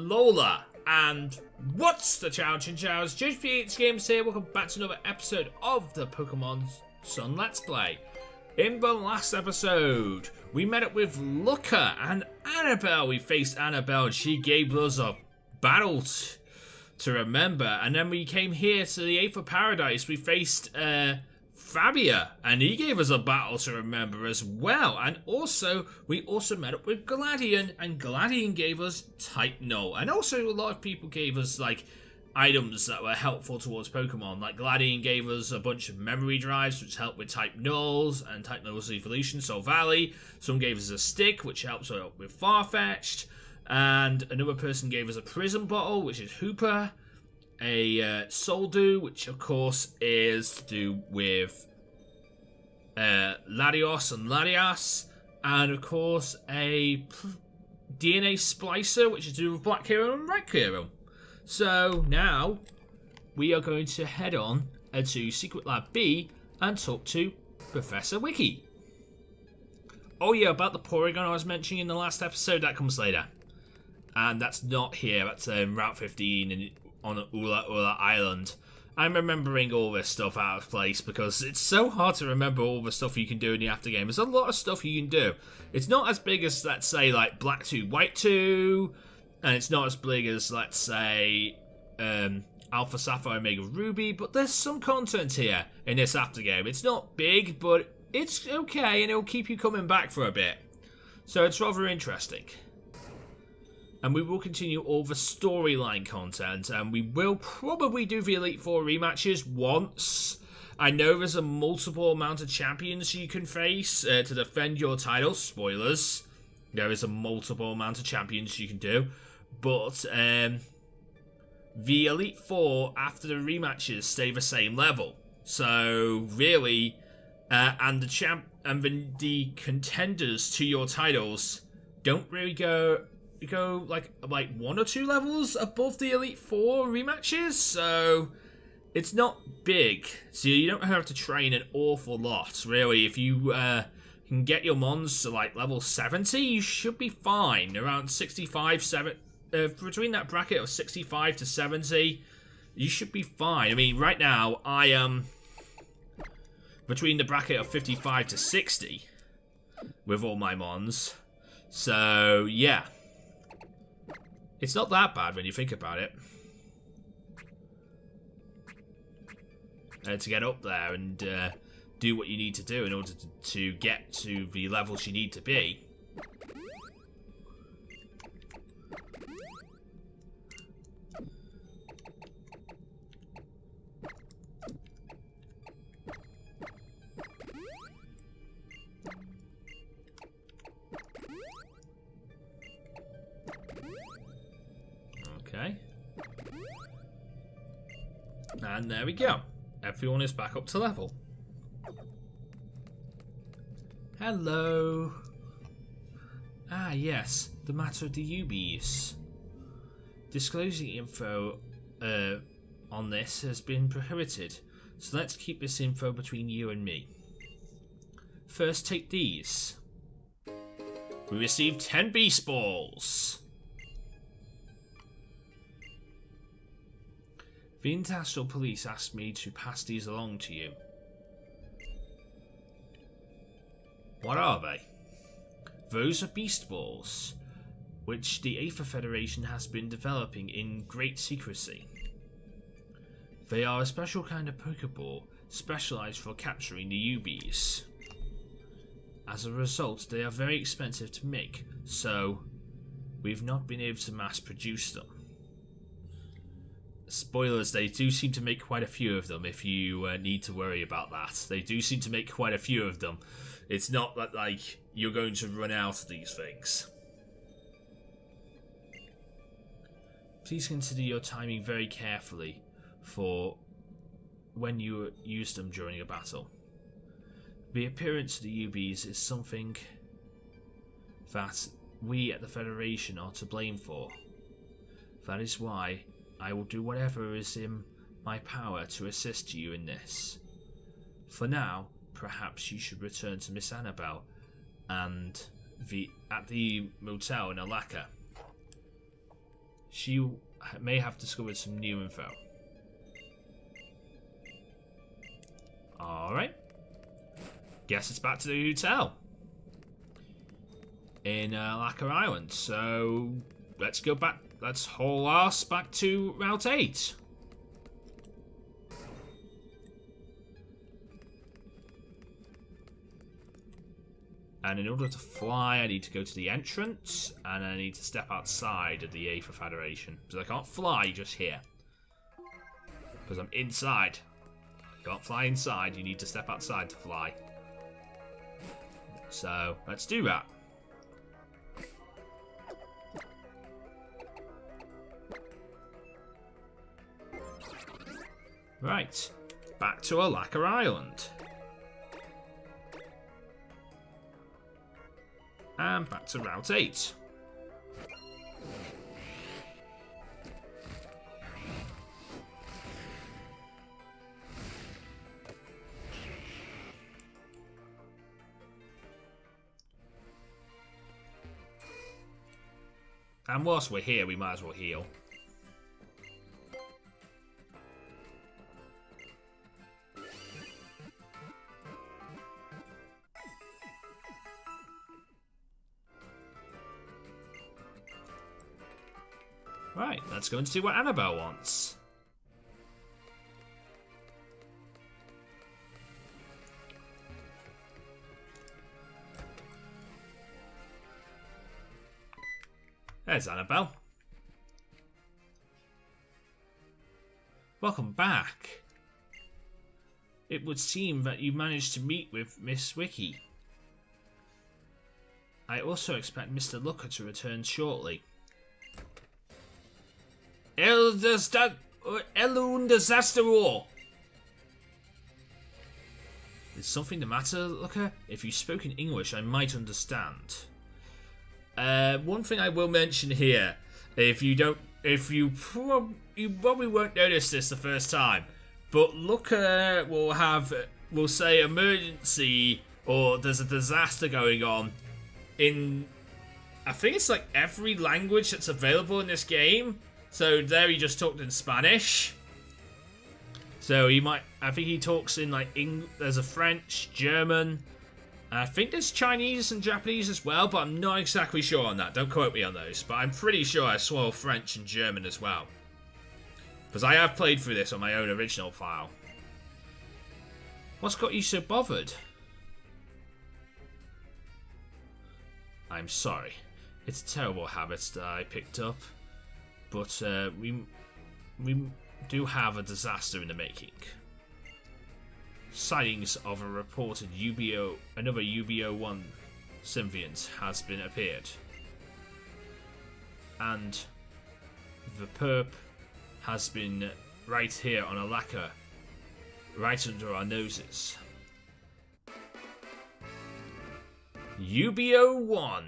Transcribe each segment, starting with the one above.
Lola, and what's the challenge and chows? JPH Games here, welcome back to another episode of the Pokemon Sun Let's Play. In the last episode, we met up with Luca and Annabelle. We faced Annabelle and she gave us a battle to remember. And then we came here to the 8th of Paradise. We faced Fabia, and he gave us a battle to remember as well. And also, we also met up with Gladian, and Gladian gave us Type Null. And also, a lot of people gave us, like, items that were helpful towards Pokemon. Like, Gladian gave us a bunch of memory drives, which helped with Type Nulls, and Type Null's evolution, so Valley. Some gave us a stick, which helps with Farfetch'd. And another person gave us a Prism Bottle, which is Hooper. A Soldew, which of course is to do with Latios and Latias, and of course a DNA Splicer, which is to do with Black Hero and Red Hero. So now we are going to head on to Secret Lab B and talk to Professor Wiki. Oh yeah, about the Porygon I was mentioning in the last episode, that comes later. And that's not here, that's Route 15 and on Ula Island. I'm remembering all this stuff out of place because it's so hard to remember all the stuff you can do in the aftergame. There's a lot of stuff you can do. It's not as big as, let's say, like Black 2, White 2, and it's not as big as, let's say, Alpha Sapphire, Omega Ruby, but there's some content here in this aftergame. It's not big, but it's okay, and it'll keep you coming back for a bit. So it's rather interesting. And we will continue all the storyline content, and we will probably do the Elite Four rematches once. I know there's a multiple amount of champions you can face to defend your title. Spoilers. There is a multiple amount of champions you can do. But the Elite Four, after the rematches, stay the same level. So, really, and the contenders to your titles don't really go like 1 or 2 levels above the Elite Four rematches, so it's not big. So you don't have to train an awful lot, really. If you can get your mons to like level 70, you should be fine. Around 65, between that bracket of 65 to 70, you should be fine. I mean, right now I am between the bracket of 55 to 60 with all my mons. So yeah. It's not that bad when you think about it. To get up there and do what you need to do in order to get to the levels you need to be. Okay. And there we go. Everyone is back up to level. Hello. Ah, yes. The matter of the UBs. Disclosing info on this has been prohibited, so let's keep this info between you and me. First, take these. We received 10 Beast Balls. The International Police asked me to pass these along to you. What are they? Those are Beast Balls, which the Aether Federation has been developing in great secrecy. They are a special kind of Pokeball, specialized for capturing the UBs. As a result, they are very expensive to make, so we've not been able to mass produce them. Spoilers, they do seem to make quite a few of them if you need to worry about that. They do seem to make quite a few of them. It's not that, like, you're going to run out of these things. Please consider your timing very carefully for when you use them during a battle. The appearance of the UBs is something that we at the Federation are to blame for. That is why I will do whatever is in my power to assist you in this. For now, perhaps you should return to Miss Annabelle and at the motel in Alaka. She may have discovered some new info. Alright. Guess it's back to the hotel. In Lacquer Island. So, let's go back. Let's haul ass back to Route 8. And in order to fly, I need to go to the entrance, and I need to step outside of the A for Federation. Because I can't fly just here. Because I'm inside. You can't fly inside, you need to step outside to fly. So, let's do that. Right, back to Lacquer Island. And back to Route 8. And whilst we're here, we might as well heal. Right, let's go and see what Annabelle wants. There's Annabelle. Welcome back. It would seem that you managed to meet with Miss Wiki. I also expect Mr. Looker to return shortly. El un desastre. Is something the matter, Looker? If you spoke in English, I might understand. One thing I will mention here, you probably won't notice this the first time, but Looker will say emergency or there's a disaster going on in, I think it's like every language that's available in this game. So there he just talked in Spanish. So I think he talks in like there's a French, German, I think there's Chinese and Japanese as well, but I'm not exactly sure on that. Don't quote me on those, but I'm pretty sure I saw French and German as well. Because I have played through this on my own original file. What's got you so bothered? I'm sorry. It's a terrible habit that I picked up. But we do have a disaster in the making. Sightings of a reported another UB01 symbiote has been appeared. And the perp has been right here on a lacquer, right under our noses. UB01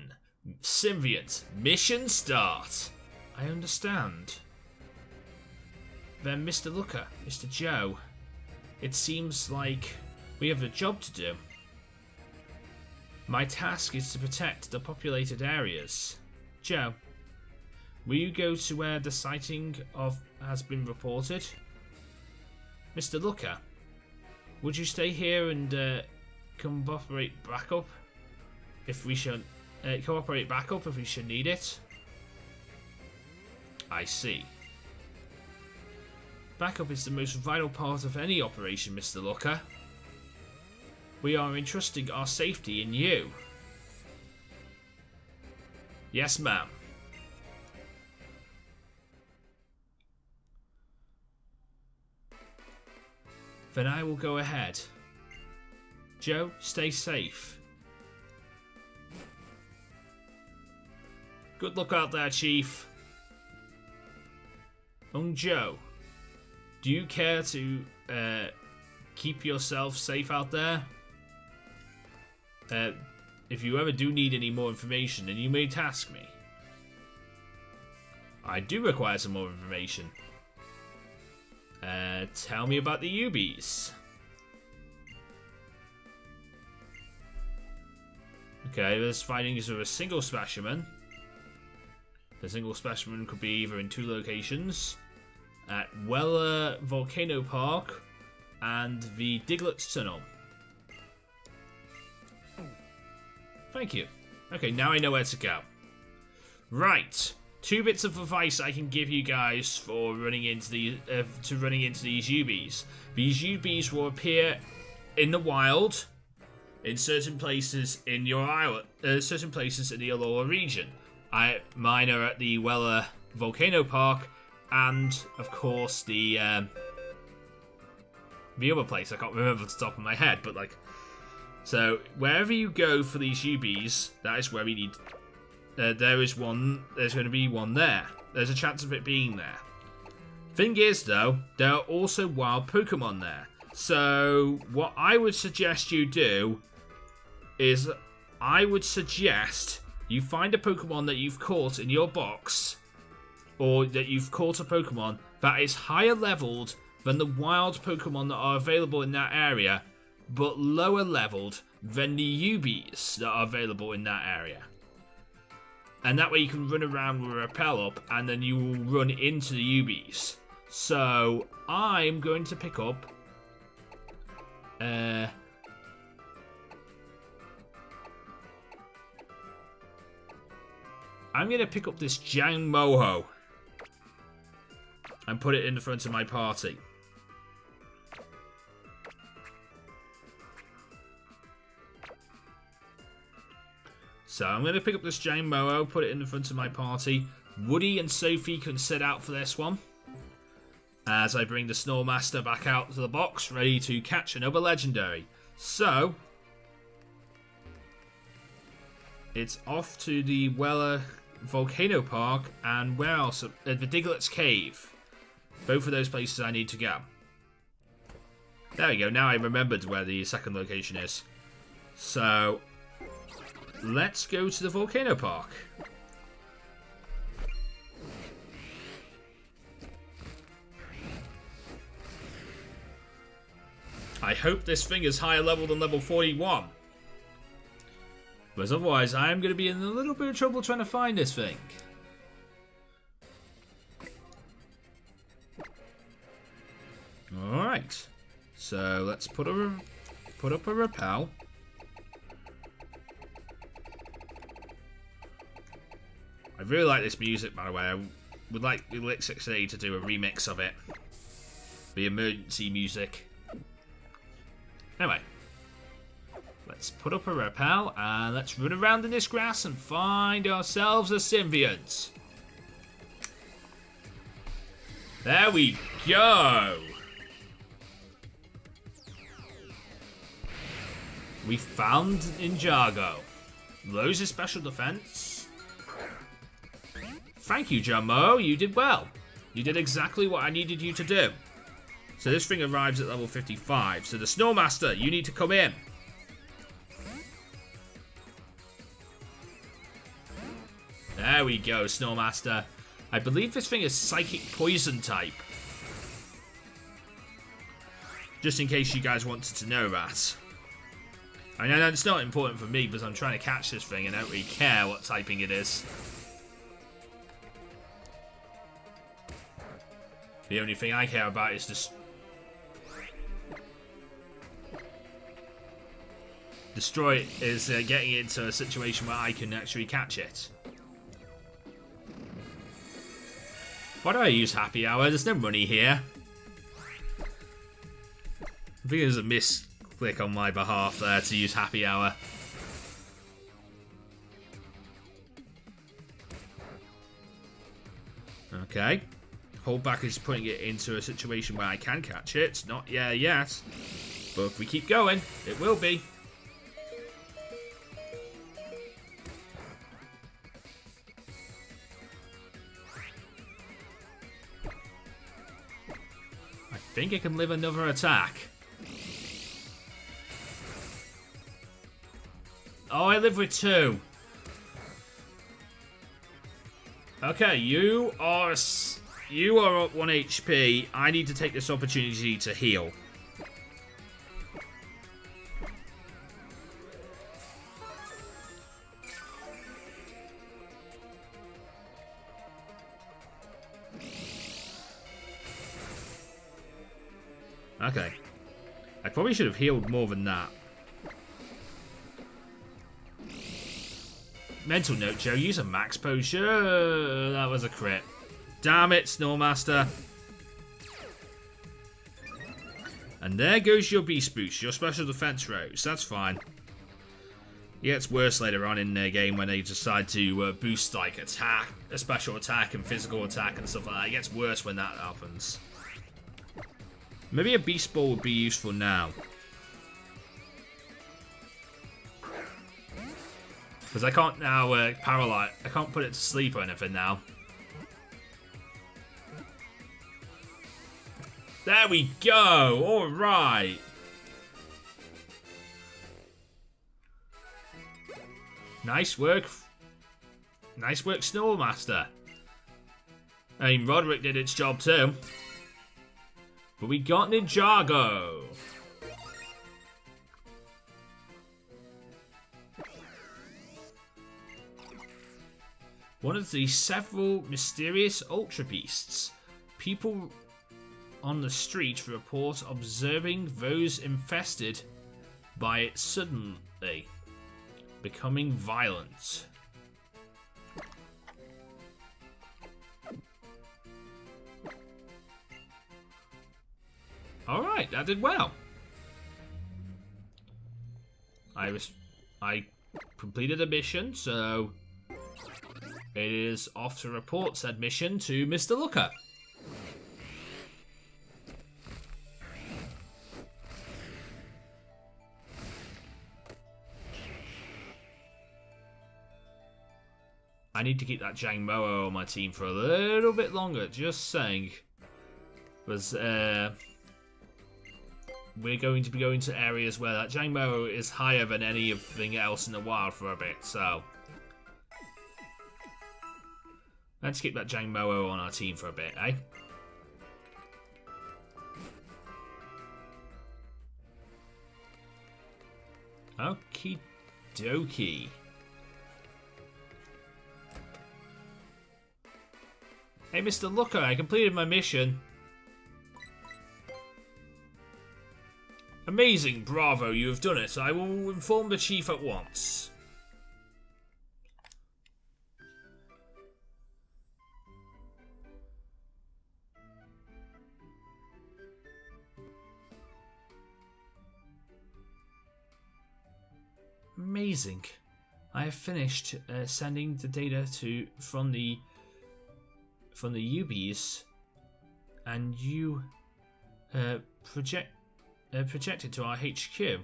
symbiote mission start. I understand. Then Mr. Looker, Mr. Joe, it seems like we have a job to do. My task is to protect the populated areas. Joe, will you go to where the sighting has been reported? Mr. Looker, would you stay here and cooperate back up if we should need it? I see. Backup is the most vital part of any operation, Mr. Looker. We are entrusting our safety in you. Yes, ma'am. Then I will go ahead. Joe, stay safe. Good luck out there, Chief. Joe, do you care to keep yourself safe out there? If you ever do need any more information, then you may task me. I do require some more information. Tell me about the UBs. Okay, there's findings of a single specimen. A single specimen could be either in 2 locations. At Weller Volcano Park and the Diglett's Tunnel. Thank you. Okay, now I know where to go. Right. 2 bits of advice I can give you guys for running into these UBs. These UBs will appear in the wild in certain places in your island, certain places in the Alola region. Mine are at the Weller Volcano Park, and of course the other place I can't remember off the top of my head, but like, so wherever you go for these UBs, that is where we need. There is one. There's going to be one there. There's a chance of it being there. Thing is, though, there are also wild Pokemon there. So what I would suggest you do is, I would suggest you find a Pokemon that you've caught in your box, or that you've caught a Pokemon that is higher leveled than the wild Pokemon that are available in that area, but lower leveled than the UBs that are available in that area. And that way you can run around with a Repel up, and then you will run into the UBs. So I'm going to pick up I'm going to pick up this Jang Moho and put it in the front of my party. So I'm going to pick up this Jang Moho, put it in the front of my party. Woody and Sophie can set out for this one, as I bring the Snowmaster back out to the box, ready to catch another legendary. So it's off to the Weller Volcano Park, and where else? The Diglett's Cave. Both of those places I need to go. There we go, now I remembered where the second location is. So let's go to the Volcano Park. I hope this thing is higher level than level 41. Because otherwise I am going to be in a little bit of trouble trying to find this thing. Alright. So let's put up a Repel. I really like this music, by the way. I would like Elixir to do a remix of it. The emergency music. Anyway. Let's put up a Repel and let's run around in this grass and find ourselves a Symbiont. There we go. We found Ninjago. Lose his special defense. Thank you, Jumbo. You did well. You did exactly what I needed you to do. So this thing arrives at level 55. So the Snowmaster, you need to come in. There we go, Snowmaster. I believe this thing is Psychic Poison type. Just in case you guys wanted to know that. I know it's not important for me because I'm trying to catch this thing and I don't really care what typing it is. The only thing I care about is just destroy it, is getting it into a situation where I can actually catch it. Why do I use Happy Hour? There's no money here. I think there's a misclick on my behalf there to use Happy Hour. Okay. Holdback is putting it into a situation where I can catch it. Not yet. But if we keep going, it will be. I think I can live another attack. Oh, I live with 2. Okay, you are at 1 HP. I need to take this opportunity to heal. Okay. I probably should have healed more than that. Mental note, Joe. Use a max potion. That was a crit. Damn it, Snowmaster. And there goes your Beast Boost, your special defense rose. That's fine. It gets worse later on in the game when they decide to boost like attack, a special attack and physical attack and stuff like that. It gets worse when that happens. Maybe a Beast Ball would be useful now. Because I can't now paralyze. I can't put it to sleep or anything now. There we go. All right. Nice work. Nice work, Snowmaster. I mean, Roderick did its job too. But we got Ninjago. One of the several mysterious Ultra Beasts. People on the street report observing those infested by it suddenly becoming violent. Alright, that did well. I completed a mission, so it is off to report said mission to Mr. Looker. I need to keep that Jang Moa on my team for a little bit longer, just saying. Because we're going to be going to areas where that Jang Moa is higher than anything else in the wild for a bit, so let's keep that Jang Moa on our team for a bit, eh? Okie dokie. Hey, Mr. Looker, I completed my mission. Amazing, bravo, you have done it. I will inform the chief at once. Amazing. I have finished sending the data from the UBs, and you projected to our HQ,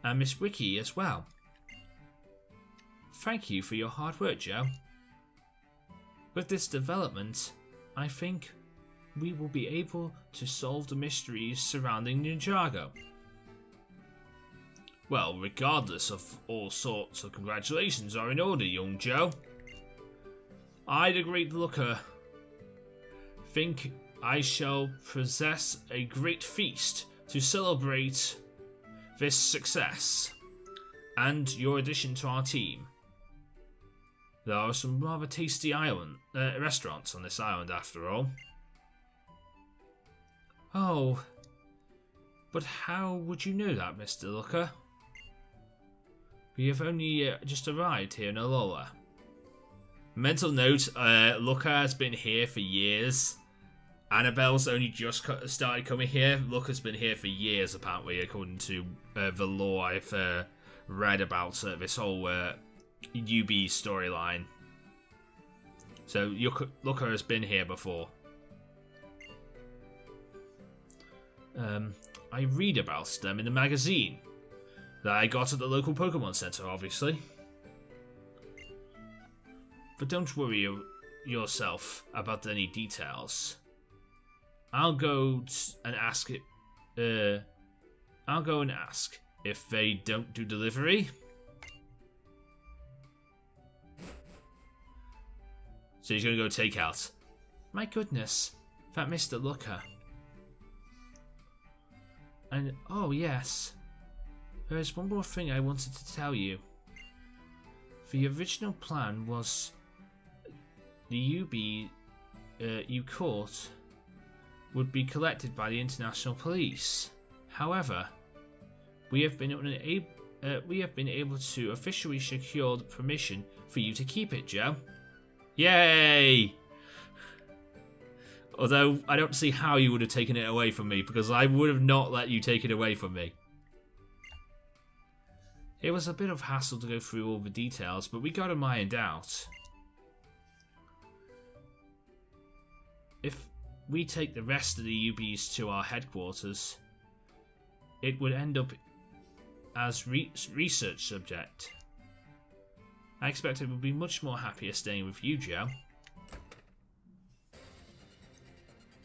and Miss Wiki as well. Thank you for your hard work, Joe. With this development, I think we will be able to solve the mysteries surrounding Ninjago. Well, regardless of all sorts of congratulations are in order, young Joe. I, the Great Looker, think I shall possess a great feast to celebrate this success and your addition to our team. There are some rather tasty restaurants on this island, after all. Oh, but how would you know that, Mr. Looker? We have only just arrived here in Alola. Mental note, Looker has been here for years. Annabelle's only just started coming here. Looker's been here for years, apparently, according to the lore I've read about this whole UB storyline. So, Looker has been here before. I read about them in the magazine that I got at the local Pokémon Center, obviously. But don't worry yourself about any details. I'll go and ask if they don't do delivery. So he's gonna go take out. My goodness, that Mr. Looker. And oh yes, there is one more thing I wanted to tell you. The original plan was the UB you caught would be collected by the international police. However, we have been able to officially secure the permission for you to keep it, Joe. Yay! Although I don't see how you would have taken it away from me, because I would have not let you take it away from me. It was a bit of hassle to go through all the details, but we got them ironed out. If we take the rest of the UBs to our headquarters, it would end up as research subject. I expect it would be much more happier staying with you, Joe.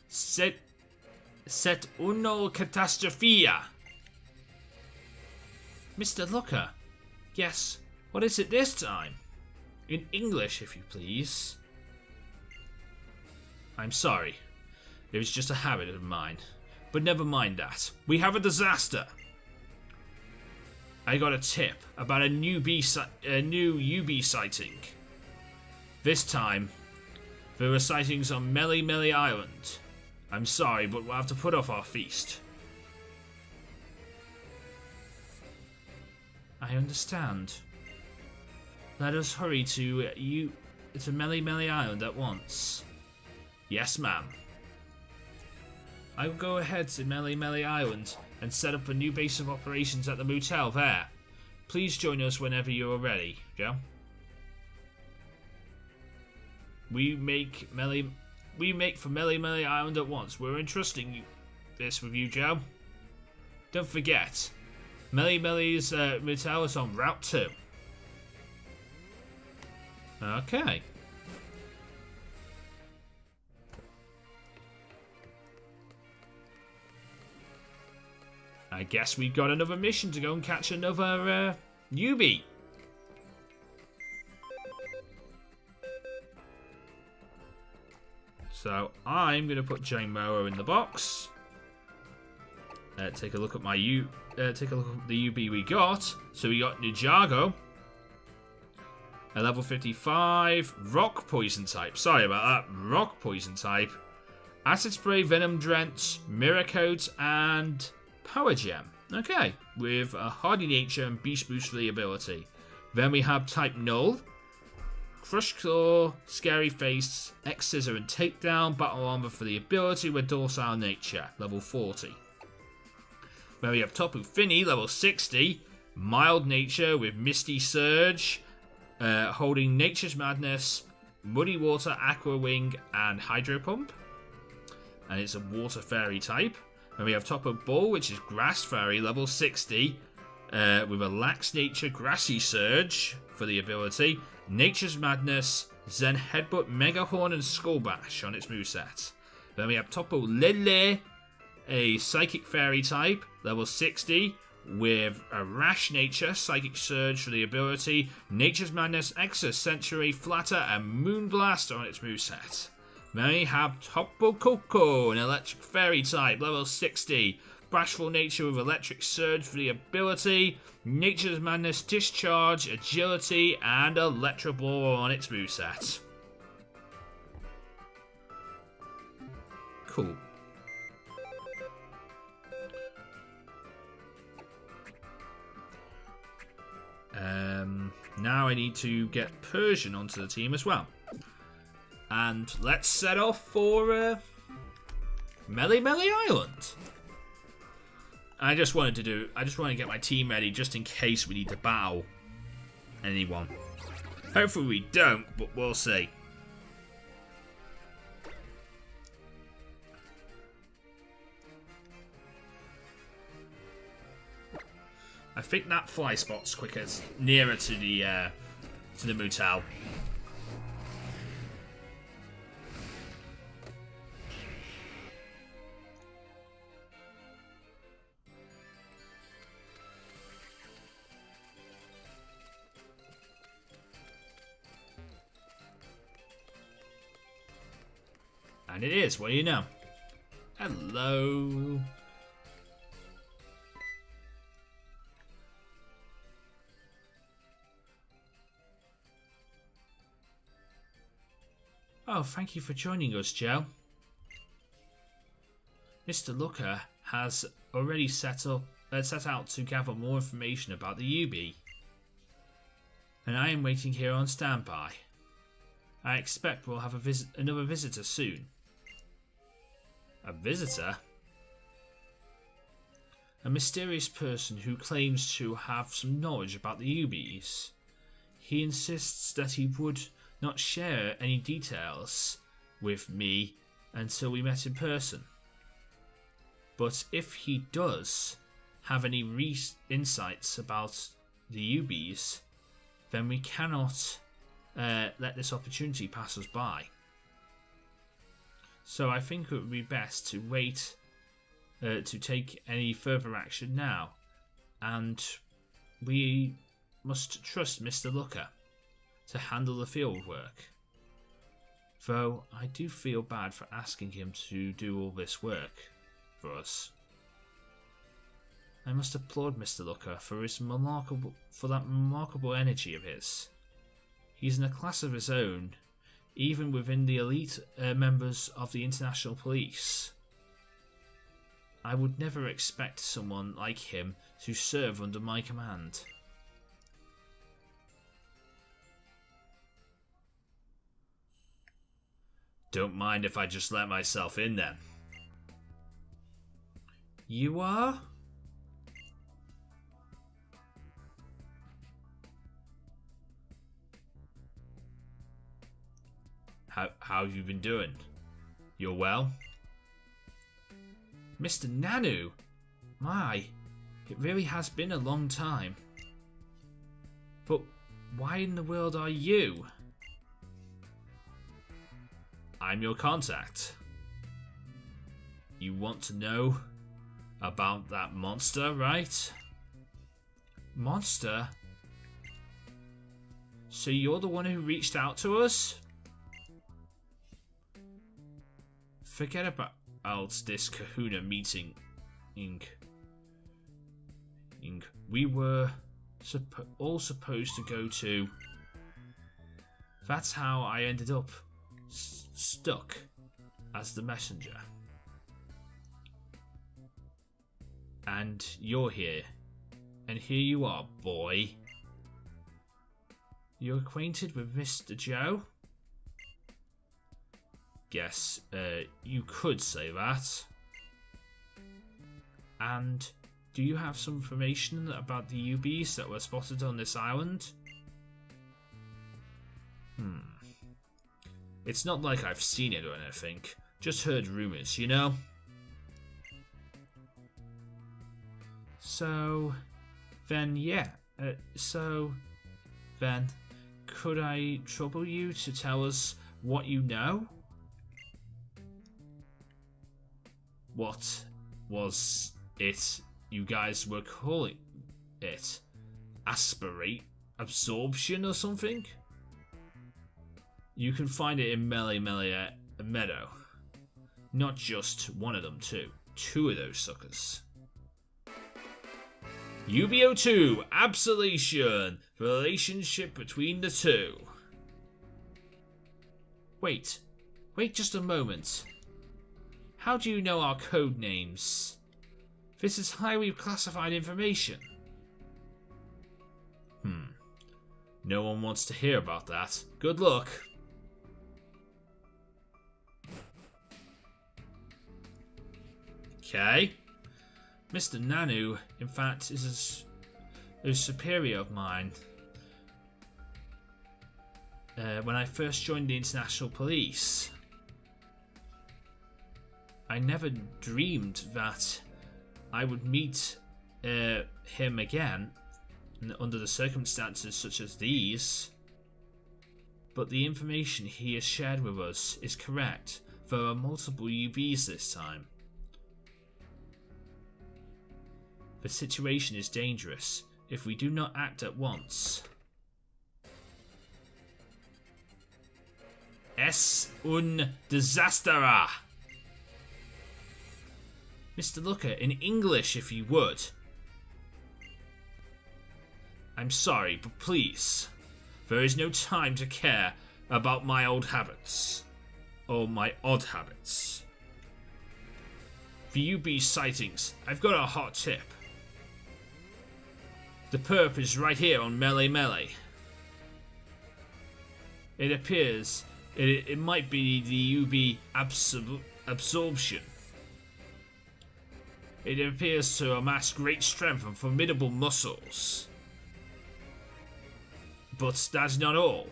Set uno catastrofia. Mr. Looker. Yes, what is it this time? In English, if you please. I'm sorry. It was just a habit of mine. But never mind that. We have a disaster. I got a tip about a new UB sighting. This time, there were sightings on Meli Meli Island. I'm sorry, but we'll have to put off our feast. I understand. Let us hurry to Meli Meli Island at once. Yes, ma'am. I will go ahead to Meli Meli Island and set up a new base of operations at the motel there. Please join us whenever you are ready, Joe. We make for Meli Meli Island at once. We're entrusting this with you, Joe. Don't forget, Meli Meli's motel is on Route 2. Okay. I guess we've got another mission to go and catch another UB. So I'm going to put Jane Moa in the box. Take a look at my take a look at the UB we got. So we got Ninjago, a level 55 rock poison type. Sorry about that, rock poison type. Acid spray, venom drench, mirror coat, and power gem. Okay, with a hardy nature and beast boost for the ability. Then we have type null, crush claw, scary face, X scissor and takedown, battle armor for the ability with docile nature, level 40. Then we have Tapu Fini, level 60, mild nature with misty surge, holding nature's madness, muddy water, aqua wing, and hydro pump. And it's a water fairy type. And we have Tapu Bull, which is grass fairy, level 60, with a lax nature, grassy surge for the ability, nature's madness, Zen headbutt, mega horn, and skull bash on its moveset. Then we have Tapu Lele, a psychic fairy type, level 60, with a rash nature, psychic surge for the ability, nature's madness, extra century, flatter, and moonblast on its moveset. Then we have Tapu Koko, an electric fairy type, level 60, bashful nature with electric surge for the ability, nature's madness, discharge, agility, and electro ball on its moveset. Cool. Now I need to get Persian onto the team as well. And let's set off for Meli Meli Island. I just want to get my team ready just in case we need to battle anyone. Hopefully we don't, but we'll see. I think that fly spot's quicker, nearer to the motel. And it is, what do you know? Hello. Oh, thank you for joining us, Joe. Mr. Looker has already set out to gather more information about the UB, and I am waiting here on standby. I expect we'll have another visitor soon. A visitor? A mysterious person who claims to have some knowledge about the UBs. He insists that he would not share any details with me until we met in person. But if he does have any insights about the UBs, then we cannot let this opportunity pass us by. So I think it would be best to wait to take any further action now, and we must trust Mr. Looker to handle the field work. Though I do feel bad for asking him to do all this work for us. I must applaud Mr. Looker for that remarkable energy of his. He's in a class of his own, even within the elite members of the international police. I would never expect someone like him to serve under my command. Don't mind if I just let myself in then. You are? How have you been doing? You're well? Mr. Nanu! My, it really has been a long time. But why in the world are you? I'm your contact. You want to know about that monster, right? Monster? So you're the one who reached out to us? Forget about this kahuna meeting, we were all supposed to go to. That's how I ended up stuck as the messenger. And you're here. And here you are, boy. You're acquainted with Mr. Joe? Guess you could say that. And do you have some information about the UBs that were spotted on this island? It's not like I've seen it or anything. Just heard rumors, you know? So then, yeah. Could I trouble you to tell us what you know? What was it you guys were calling it? Aspirate absorption or something? You can find it in Meadow. Not just one of them too. Two of those suckers. UB02 Absolution. Relationship between the two. Wait just a moment. How do you know our code names? This is highly classified information. No one wants to hear about that. Good luck. Okay. Mr. Nanu, in fact, is a superior of mine. When I first joined the international police, I never dreamed that I would meet him again under the circumstances such as these. But the information he has shared with us is correct. There are multiple UBs this time. The situation is dangerous if we do not act at once. Es un desastera. Mr. Looker, in English if you would. I'm sorry, but please. There is no time to care about my old habits. Or my odd habits. For UB sightings, I've got a hot tip. The perp is right here on Melee. It appears it might be the UB absorption. It appears to amass great strength and formidable muscles. But that's not all.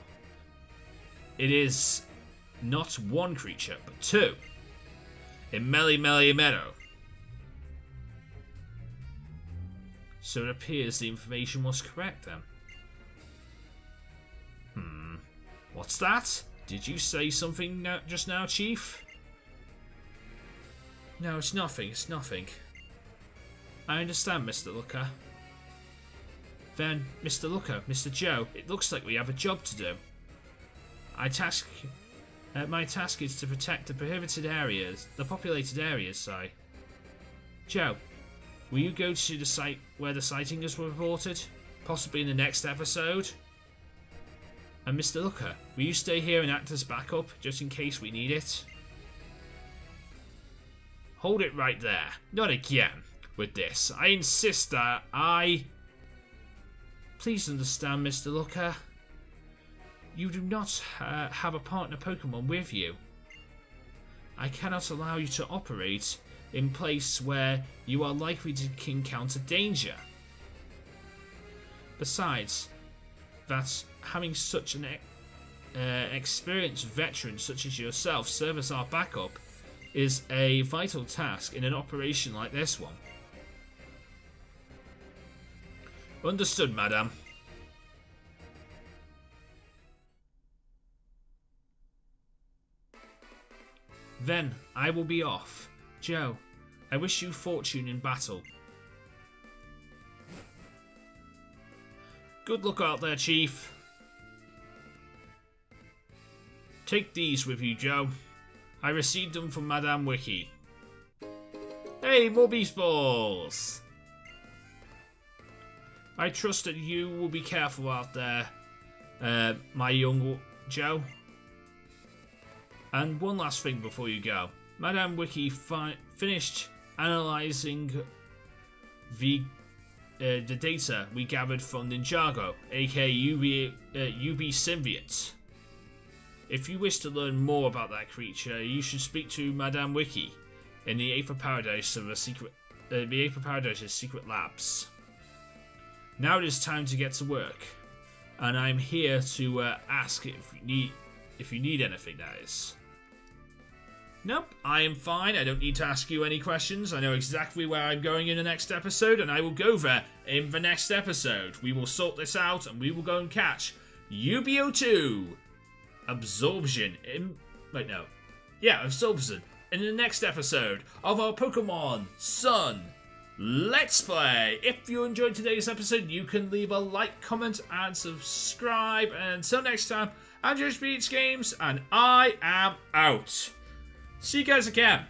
It is not one creature, but two. In Melee Meadow. So it appears the information was correct then. What's that? Did you say something just now, Chief? No, it's nothing, I understand, Mr. Looker. Then, Mr. Looker, Mr. Joe, it looks like we have a job to do. My task is to protect the populated areas, sorry. Joe, will you go to the site where the sightings were reported? Possibly in the next episode? And Mr. Looker, will you stay here and act as backup, just in case we need it? Hold it right there. Not again with this. I insist that Please understand, Mr. Looker. You do not have a partner Pokemon with you. I cannot allow you to operate in place where you are likely to encounter danger. Besides, that having such an experienced veteran such as yourself serve as our backup is a vital task in an operation like this one. Understood, madam. Then I will be off. Joe, I wish you fortune in battle. Good luck out there, Chief. Take these with you, Joe. I received them from Madame Wiki. Hey, more beast balls! I trust that you will be careful out there, my young Joe. And one last thing before you go. Madame Wiki finished analysing the data we gathered from Ninjago, aka UB symbiote. If you wish to learn more about that creature, you should speak to Madame Wiki in the Aether Paradise of the Aether Paradise's secret labs. Now it is time to get to work, and I'm here to ask if you need anything, that is. Nope, I am fine. I don't need to ask you any questions. I know exactly where I'm going in the next episode, and I will go there in the next episode. We will sort this out, and we will go and catch UB02 Absorption Absorption in the next episode of our Pokemon Sun Let's Play. If you enjoyed today's episode, you can leave a like, comment, and subscribe. And until next time, I'm Josh Beats Games, and I am out. See you guys again.